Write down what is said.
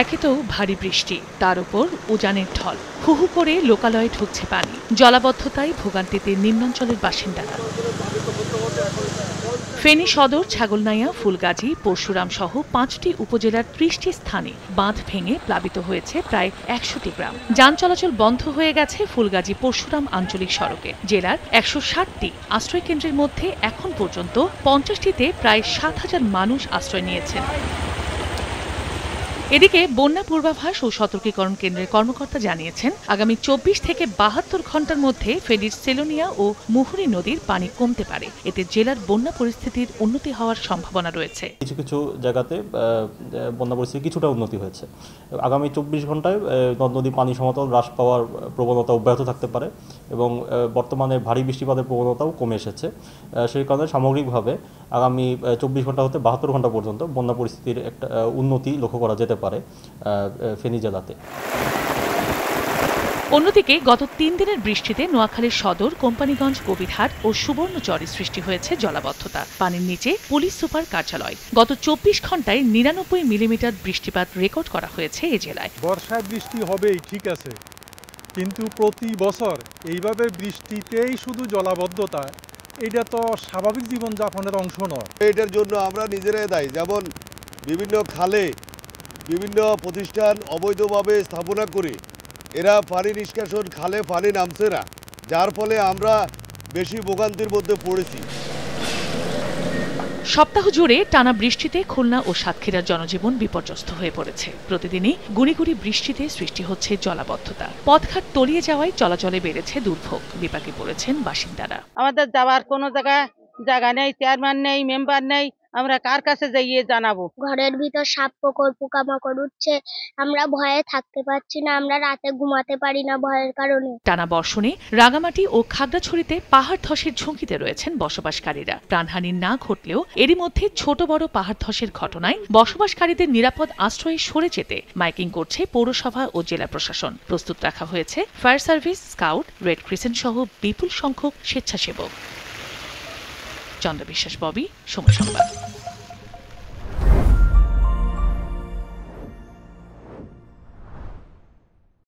একে তো ভারী বৃষ্টি, তার উপর উজানের ঢল, হু হু করে লোকালয়ে ঢুকছে পানি। জলাবদ্ধতায় ভোগান্তিতে নিম্নাঞ্চলের বাসিন্দারা। ফেনী সদর, ছাগলনাইয়া, ফুলগাজী, পরশুরাম সহ ৫টি উপজেলার ৩০টি স্থানে বাঁধ ভেঙে প্লাবিত হয়েছে প্রায় ১০০টি গ্রাম। যান চলাচল বন্ধ হয়ে গেছে ফুলগাজী পরশুরাম আঞ্চলিক সড়কে। জেলার ১৬০টি আশ্রয়কেন্দ্রের মধ্যে এখন পর্যন্ত ৫০টিতে প্রায় ৭,০০০ মানুষ আশ্রয় নিয়েছেন। এদিকে বন্যা পূর্বাভাস ও সতর্কীকরণ কেন্দ্রের কর্মকর্তা জানিয়েছেন, আগামী ২৪ থেকে ৭২ ঘণ্টার মধ্যে ফেনীর সেলোনিয়া ও মুহুরী নদীর পানি কমতে পারে। এতে জেলার বন্যা পরিস্থিতির উন্নতি হওয়ার সম্ভাবনা রয়েছে। কিছু কিছু জায়গাতে বন্যা পরিস্থিতি কিছুটা উন্নতি হয়েছে। আগামী ২৪ ঘণ্টায় নদ নদী পানি সমতল হ্রাস পাওয়ার প্রবণতা অব্যাহত থাকতে পারে এবং বর্তমানে ভারী বৃষ্টিপাতের প্রবণতাও কমে এসেছে। সেই কারণে সামগ্রিকভাবে আগামী ২৪ ঘণ্টা হতে ৭২ ঘণ্টা পর্যন্ত বন্যা পরিস্থিতির একটা উন্নতি লক্ষ্য করা যেতে পারে ফেনী জেলাতে। অন্যদিকে গত ৩ দিনের বৃষ্টিতে নোয়াখালীর সদর, কোম্পানীগঞ্জ, কবিরহাট ও সুবর্ণচরে সৃষ্টি হয়েছে জলাবদ্ধতা। পানির নিচে পুলিশ সুপার কার্যালয়। গত ২৪ ঘণ্টায় ৯৯ মিলিমিটার বৃষ্টিপাত রেকর্ড করা হয়েছে এ জেলায়। বর্ষায় বৃষ্টি হবেই, ঠিক আছে, কিন্তু প্রতি বছর এইভাবে বৃষ্টিতেই শুধু জলাবদ্ধতা, এটা তো স্বাভাবিক জীবনযাপনের অংশ নয়। এটার জন্য আমরা নিজেরাই দায়ী। যেমন বিভিন্ন খালে বিভিন্ন প্রতিষ্ঠান অবৈধভাবে স্থাপনা করে এরা পানি নিষ্কাশন খালে পানি নামছে না, যার ফলে আমরা বেশি ভোগান্তির মধ্যে পড়েছি। সপ্তাহ জুড়ে টানা বৃষ্টিতে খুলনা ও সাতক্ষীরার জনজীবন বিপর্যস্ত হয়ে পড়েছে। প্রতিদিনই গুঁড়ি গুঁড়ি বৃষ্টিতে সৃষ্টি হচ্ছে জলাবদ্ধতা। পথঘাট তলিয়ে যাওয়ায় চলাচলে বেড়েছে দুর্ভোগ। বিপাকে পড়েছেন বাসিন্দারা। আমাদের যাওয়ার কোনো জায়গা নেই, চেয়ারম্যান নেই, মেম্বার নেই, আমরা কার কাছে যাইয়ে জানাবো? ঘরের ভিতর সাপ পোকামাকড় উঠছে, আমরা ভয়ে থাকতে পারছি না, আমরা রাতে ঘুমাতে পারি না ভয়ের কারণে। টানা বর্ষণে রাঙামাটি ও খাগড়াছড়িতে পাহাড় ধসের ঝুঁকিতে রয়েছেন বসবাসকারীরা। প্রাণহানি না ঘটলেও এরই মধ্যে ছোট বড় পাহাড় ধসের ঘটনায় বসবাসকারীদের নিরাপদ আশ্রয়ে সরে যেতে মাইকিং করছে পৌরসভা ও জেলা প্রশাসন। প্রস্তুত রাখা হয়েছে fire service, scout, red crescent সহ বিপুল সংখ্যক স্বেচ্ছাসেবক। চন্দ্র বিশ্বাস, ববি, সময় সংবাদ।